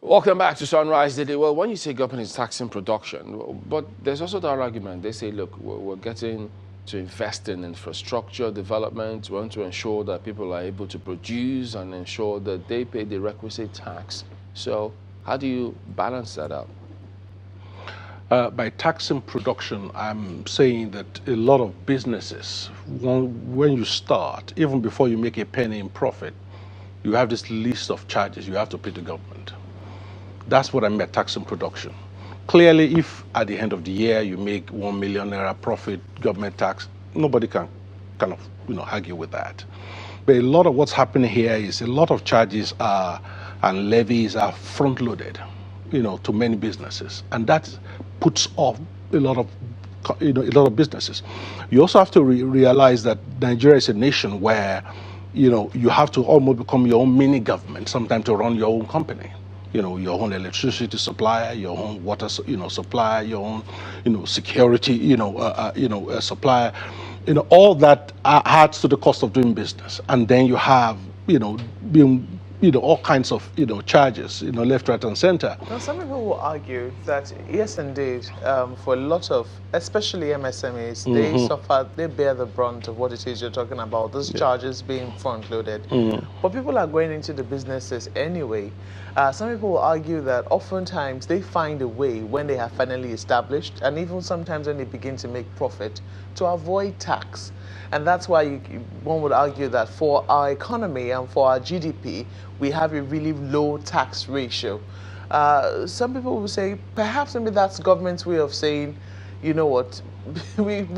Welcome back to Sunrise Daily. Well, when you say government is taxing production, but there's also that argument. They say, look, we're getting to invest in infrastructure development. We want to ensure that people are able to produce and ensure that they pay the requisite tax. So how do you balance that out? By taxing production, I'm saying that a lot of businesses, when you start, even before you make a penny in profit, you have this list of charges you have to pay to government. That's what I meant by taxing production. Clearly, if at the end of the year you make 1 million naira profit, government tax, nobody can kind of argue with that. But a lot of what's happening here is a lot of charges and levies are front-loaded, to many businesses, and that puts off a lot of businesses. You also have to realize that Nigeria is a nation where you have to almost become your own mini government sometimes to run your own company. Your own electricity supplier, your own water, supplier, your own, security, supplier. All that adds to the cost of doing business. And then you have, all kinds of, charges, left, right, and center. Now, some people will argue that, yes, indeed, for a lot of, especially MSMEs, they bear the brunt of what it is you're talking about, those charges being front-loaded. But people are going into the businesses anyway. Some people will argue that oftentimes they find a way when they have finally established, and even sometimes when they begin to make profit, to avoid tax. And that's why one would argue that for our economy and for our GDP, we have a really low tax ratio. Some people will say, perhaps maybe that's government's way of saying, you know what,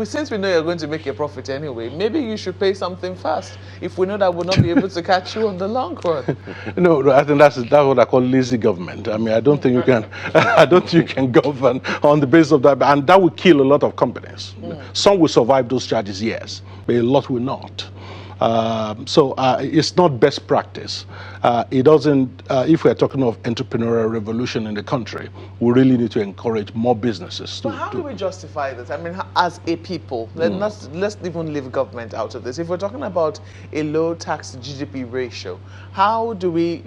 since we know you're going to make a profit anyway, maybe you should pay something first, if we know that we'll not be able to catch you on the long run. No, I think that's what I call lazy government. I mean, I don't think you can, I don't think you can govern on the basis of that, and that will kill a lot of companies. Some will survive those charges, yes, but a lot will not. So it's not best practice. It doesn't, if we're talking of entrepreneurial revolution in the country, we really need to encourage more businesses. But how do we justify this? I mean, as a people, let's even leave government out of this. If we're talking about a low tax GDP ratio, how do we,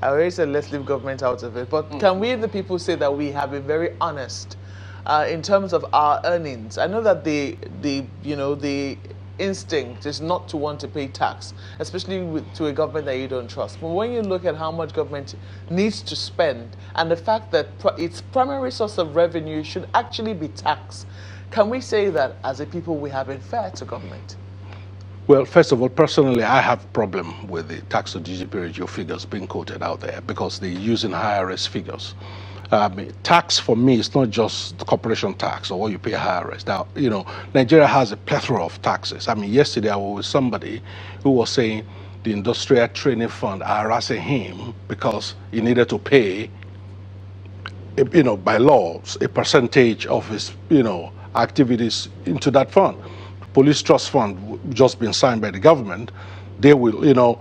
I already said let's leave government out of it, but can we, the people, say that we have been very honest in terms of our earnings? I know that the instinct is not to want to pay tax, especially to a government that you don't trust. But when you look at how much government needs to spend and the fact that its primary source of revenue should actually be tax, can we say that as a people we have been fair to government? Well, first of all, personally, I have a problem with the tax to GDP ratio figures being quoted out there because they're using IRS figures. Tax for me is not just the corporation tax or what you pay IRS. Now, Nigeria has a plethora of taxes. I mean, yesterday I was with somebody who was saying the Industrial Training Fund are harassing him because he needed to pay, by law, a percentage of his, activities into that fund. Police Trust Fund just been signed by the government. They will,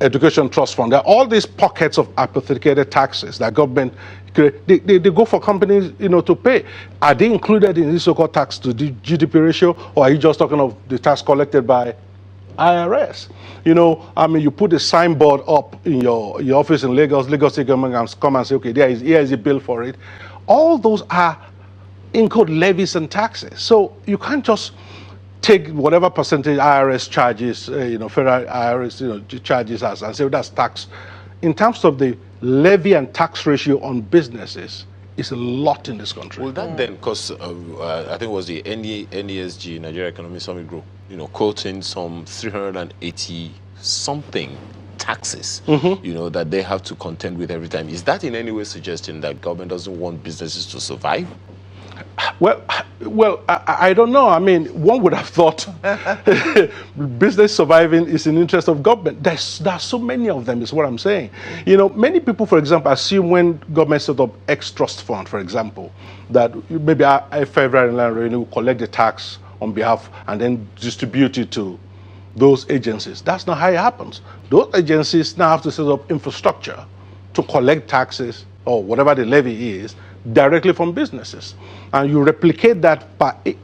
Education Trust Fund. There are all these pockets of hypothecated taxes that government they go for companies, to pay. Are they included in this so-called tax to GDP ratio, or are you just talking of the tax collected by IRS? You put a signboard up in your office in Lagos State government come and say, okay, here is a bill for it. All those are in-code levies and taxes. So you can't just take whatever percentage IRS charges, federal IRS, charges us and say, that's tax. In terms of the levy and tax ratio on businesses, it's a lot in this country. Will that then, because I think it was the NESG, Nigeria Economic Summit Group, quoting some 380 something taxes, that they have to contend with every time. Is that in any way suggesting that government doesn't want businesses to survive? Well, I don't know. I mean, one would have thought business surviving is in the interest of government. There are so many of them, is what I'm saying. Many people, for example, assume when government set up X-Trust Fund, for example, that maybe a federal Inland Revenue will collect the tax on behalf and then distribute it to those agencies. That's not how it happens. Those agencies now have to set up infrastructure to collect taxes or whatever the levy is directly from businesses. And you replicate that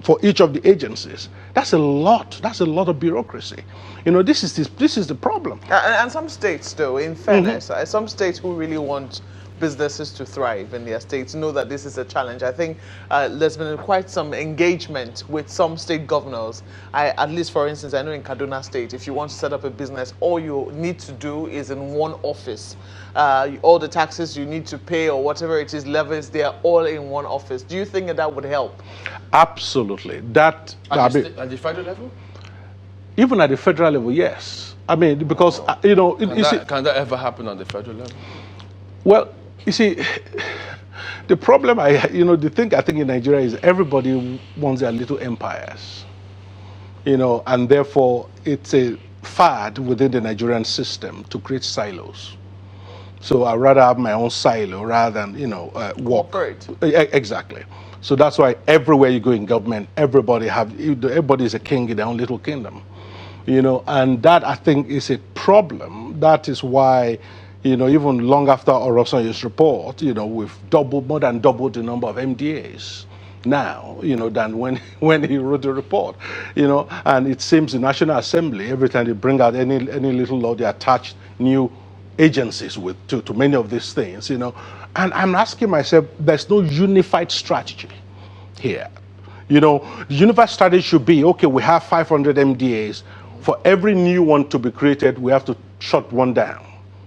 for each of the agencies. That's a lot. That's a lot of bureaucracy. You know, this is the problem. And some states, though, in fairness, some states who really want businesses to thrive in their states know that this is a challenge. I think there's been quite some engagement with some state governors. At least, for instance, I know in Kaduna State, if you want to set up a business, all you need to do is in one office. All the taxes you need to pay or whatever it is, levies, they are all in one office. Do you think that would help? Absolutely. That At the federal level? even at the federal level, yes. I mean, because you know, Can that ever happen on the federal level? well, you see, the problem the thing I think in Nigeria is everybody wants their little empires, you know, and therefore it's a fad within the Nigerian system to create silos. So I'd rather have my own silo rather than, work. Exactly. So that's why everywhere you go in government, everybody is a king in their own little kingdom, you know, and that I think is a problem. That is why, even long after Orosany's report, we've more than doubled the number of MDAs now, than when he wrote the report, and it seems the National Assembly, every time they bring out any little law, they attach new agencies to many of these things, and I'm asking myself, there's no unified strategy here. The unified strategy should be, okay, we have 500 MDAs. For every new one to be created, we have to shut one down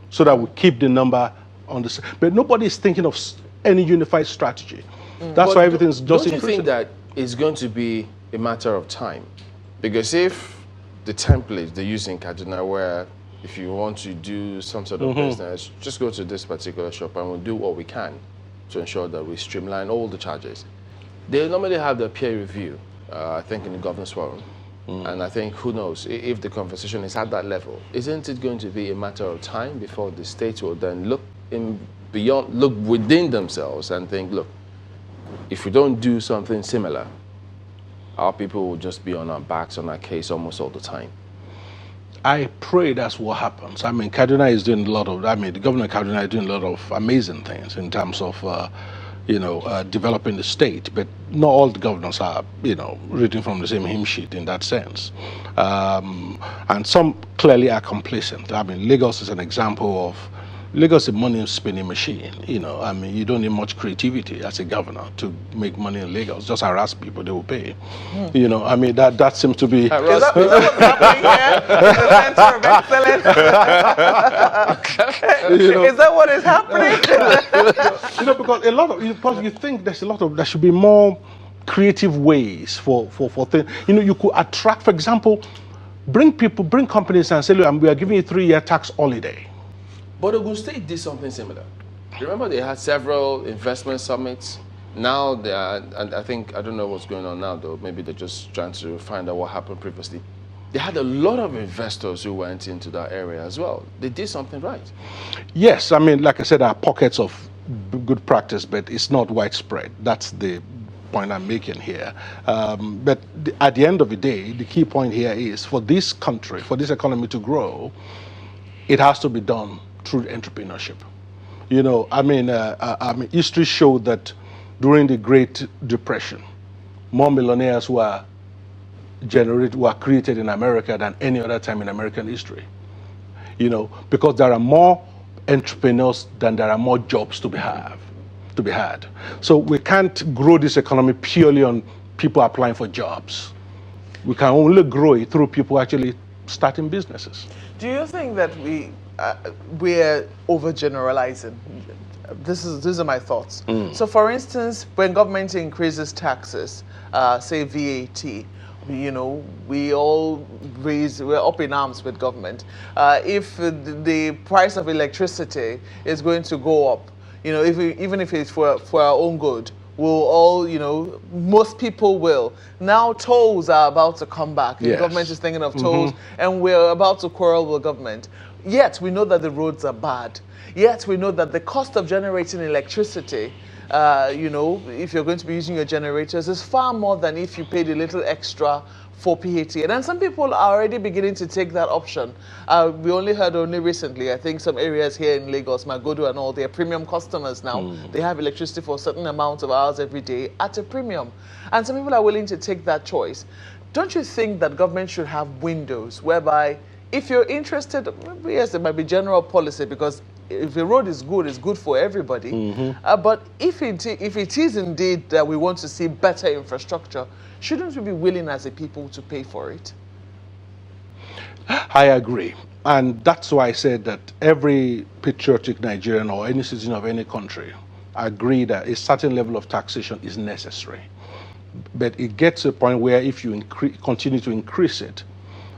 so that we keep the number on the. But nobody is thinking of any unified strategy. That's why everything's just increasing. Don't you think that it's going to be a matter of time? Because if the template they use in Kaduna, where if you want to do some sort of business, just go to this particular shop and we'll do what we can to ensure that we streamline all the charges. They normally have their peer review, I think, in the Governors Forum. And I think, who knows, if the conversation is at that level, isn't it going to be a matter of time before the states will then look within themselves and think, look, if we don't do something similar, our people will just be on our backs, on our case almost all the time. I pray that's what happens. I mean, Kaduna is doing the governor of Kaduna is doing a lot of amazing things in terms of, developing the state, but not all the governors are, reading from the same hymn sheet in that sense. And some clearly are complacent. I mean, Lagos is an example of, Lagos is a money spinning machine, you don't need much creativity as a governor to make money in Lagos. Just harass people, they will pay. That seems to be... Is that what's happening here? The Center of Excellence? Is that what is happening? Because you think there should be more creative ways for things. You could attract, for example, bring companies and say, look, we are giving you 3-year tax holiday. But Ogun State did something similar. Remember, they had several investment summits. Now they are, and I don't know what's going on now, though. Maybe they're just trying to find out what happened previously. They had a lot of investors who went into that area as well. They did something right. Yes, like I said, there are pockets of good practice, but it's not widespread. That's the point I'm making here. But at the end of the day, the key point here is for this country, for this economy to grow, it has to be done through entrepreneurship. History showed that during the Great Depression, more millionaires were created in America than any other time in American history. Because there are more entrepreneurs than there are more jobs to be had. So we can't grow this economy purely on people applying for jobs. We can only grow it through people actually starting businesses. Do you think that we're overgeneralizing? These are my thoughts. So, for instance, when government increases taxes, say VAT, we're up in arms with government. If the price of electricity is going to go up, even if it's for our own good, we'll all, most people will. Now tolls are about to come back. Yes. The government is thinking of tolls, and we're about to quarrel with government. Yet we know that the roads are bad. Yet we know that the cost of generating electricity, if you're going to be using your generators, is far more than if you paid a little extra for PAT. And then some people are already beginning to take that option. We only heard recently, I think some areas here in Lagos, Magodo and all, they're premium customers now. They have electricity for a certain amount of hours every day at a premium. And some people are willing to take that choice. don't you think that government should have windows whereby if you're interested, maybe yes, there might be general policy because if the road is good for everybody. But if it is indeed that we want to see better infrastructure, shouldn't we be willing as a people to pay for it? I agree. And that's why I said that every patriotic Nigerian or any citizen of any country agree that a certain level of taxation is necessary. But it gets to a point where if you continue to increase it,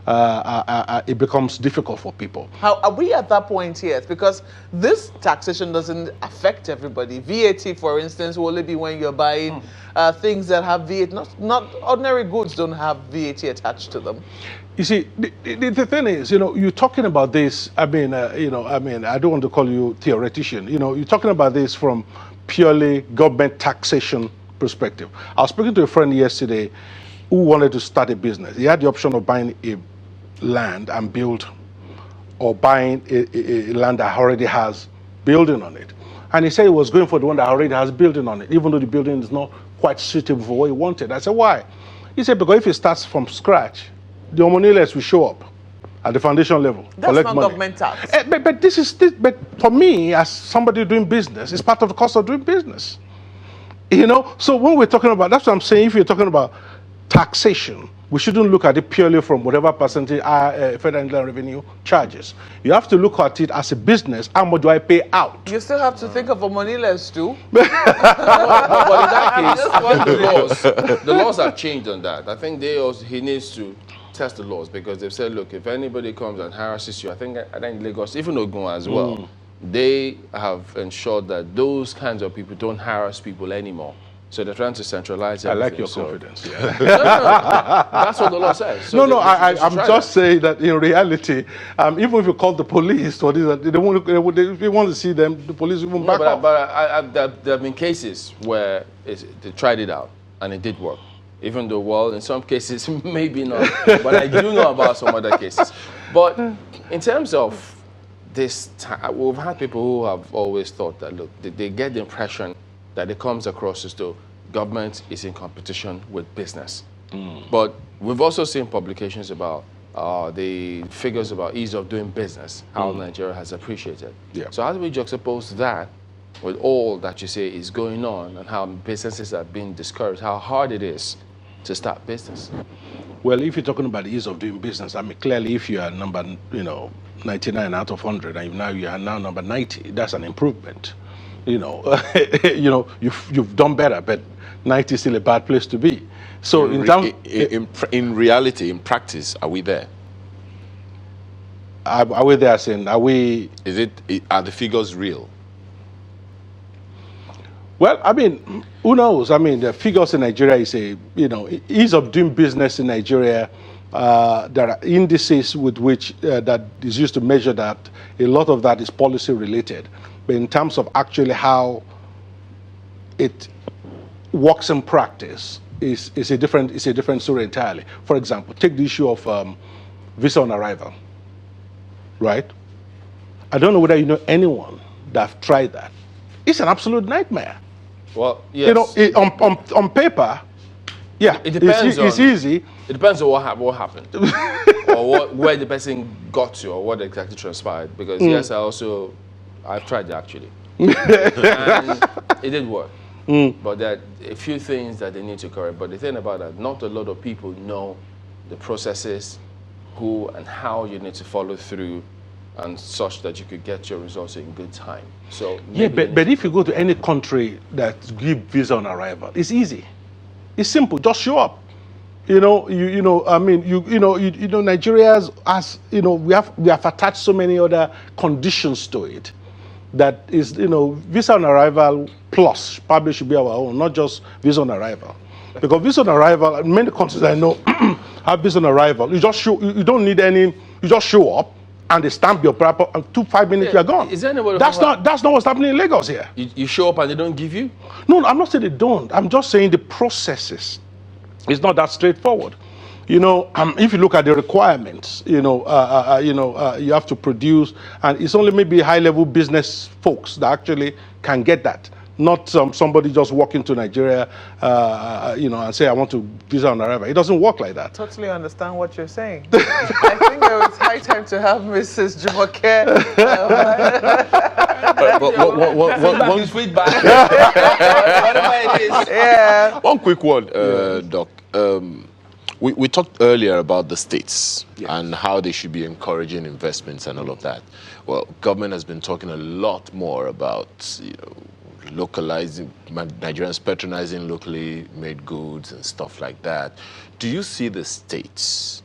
it becomes difficult for people. How are we at that point yet? Because this taxation doesn't affect everybody. VAT, for instance, will only be when you're buying things that have VAT. Not ordinary goods don't have VAT attached to them. You see, the thing is, you're talking about this. I mean, I don't want to call you theoretician. You're talking about this from purely government taxation perspective. I was speaking to a friend yesterday who wanted to start a business. He had the option of buying a land and build, or buying a land that already has building on it. And he said he was going for the one that already has building on it, even though the building is not quite suitable for what he wanted. I said, why? He said, because if he starts from scratch, the Omoneles will show up at the foundation level. That's not government tax. But for me, as somebody doing business, it's part of the cost of doing business. So when we're talking about, that's what I'm saying, if you're talking about taxation, we shouldn't look at it purely from whatever percentage Federal Inland Revenue charges. You have to look at it as a business. How much do I pay out? You still have to think of Omoneles too. But in that case, the laws have changed on that. I think he needs to test the laws because they've said, look, if anybody comes and harasses you, I think Lagos, even Ogun as well, they have ensured that those kinds of people don't harass people anymore. So they're trying to centralize everything. I like your confidence. Yeah. That's what the law says. So I'm just saying that in reality, even if you call the police or this, if you want to see them, the police will back off. But there have been cases where they tried it out and it did work. Even though, well, in some cases, maybe not. But I do know about some other cases. But in terms of this, we've had people who have always thought that, look, they get the impression that it comes across as though government is in competition with business. But we've also seen publications about the figures about ease of doing business, how Nigeria has appreciated. Yeah. So how do we juxtapose that with all that you say is going on and how businesses are being discouraged, how hard it is to start business? Well, if you're talking about the ease of doing business, I mean, clearly if you are number, 99 out of 100 and you are now number 90, that's an improvement. You've done better, but 90 is still a bad place to be. So in reality, in practice, are we there? Are we there? Saying, are we? Are the figures real? Well, I mean, who knows? I mean, the figures in Nigeria is ease of doing business in Nigeria. There are indices with which that is used to measure that. A lot of that is policy related. But in terms of actually how it works in practice, is a different story entirely. For example, take the issue of visa on arrival, right? I don't know whether you know anyone that have tried that. It's an absolute nightmare. Well, yes. On paper, yeah, it depends. It's easy. It depends on what happened, or where the person got to, or what exactly transpired. Because yes, I've tried it actually, and it did work. But there are a few things that they need to correct. But the thing about that, not a lot of people know the processes, who and how you need to follow through, and such that you could get your results in good time. So yeah, but if you go to any country that give visa on arrival, it's easy. It's simple. Just show up. Nigeria's we have attached so many other conditions to it that is, visa on arrival plus probably should be our own, not just visa on arrival. Because visa on arrival, many countries I know have visa on arrival. You just show, you don't need any, you just show up and they stamp your paper and 5 minutes you're gone. Is there anybody that's not what's happening in Lagos here. You show up and they don't give you? No, I'm not saying they don't. I'm just saying the processes is not that straightforward. If you look at the requirements, you have to produce, and it's only maybe high-level business folks that actually can get that. not somebody just walk into Nigeria, and say, I want to visa on arrival. It doesn't work like that. Totally understand what you're saying. I think it's high time to have Mrs. Jumoke. One feedback. Whatever it is. Yeah. One quick one, Doc. We talked earlier about the states and how they should be encouraging investments and all of that. Well, government has been talking a lot more about, localizing, Nigerians patronizing locally made goods and stuff like that. Do you see the states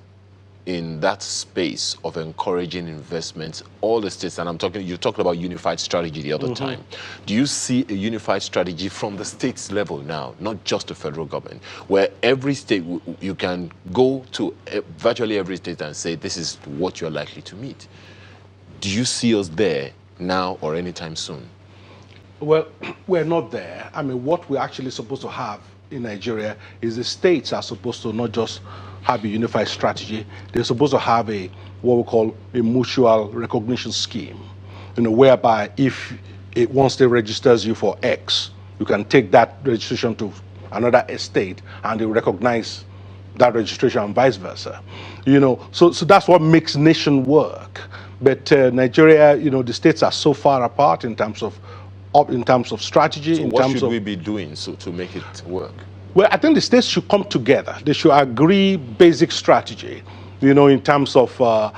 in that space of encouraging investments, all the states, and I'm talking, you talked about unified strategy the other time. Do you see a unified strategy from the states level now, not just the federal government, where every state, you can go to virtually every state and say, this is what you're likely to meet? Do you see us there now or anytime soon? Well, we're not there. I mean, what we're actually supposed to have in Nigeria is the states are supposed to not just have a unified strategy, they're supposed to have what we call a mutual recognition scheme, whereby if one state registers you for X, you can take that registration to another state and they recognize that registration and vice versa. So that's what makes nation work. But Nigeria, the states are so far apart in terms of strategy. So what should we be doing to make it work? Well, I think the states should come together. They should agree basic strategy, in terms of for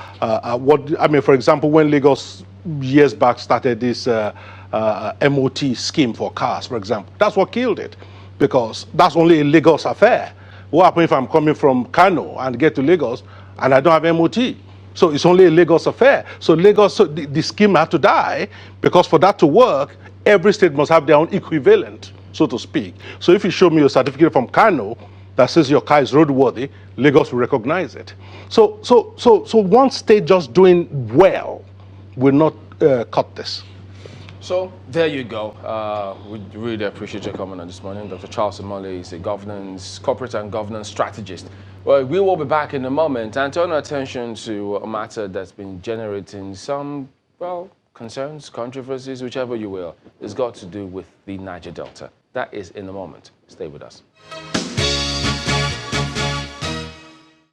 example, when Lagos years back started this MOT scheme for cars, for example, that's what killed it, because that's only a Lagos affair. What happens if I'm coming from Kano and get to Lagos and I don't have MOT? So it's only a Lagos affair. So the scheme had to die, because for that to work, every state must have their own equivalent, so to speak. So if you show me a certificate from Kano that says your car is roadworthy, Lagos will recognize it. So one state just doing well will not cut this. So there you go. We really appreciate your comment on this morning. Dr. Charles Omole is a corporate and governance strategist. Well, we will be back in a moment and turn our attention to a matter that's been generating some, concerns, controversies, whichever you will. It's got to do with the Niger Delta. That is in a moment. Stay with us.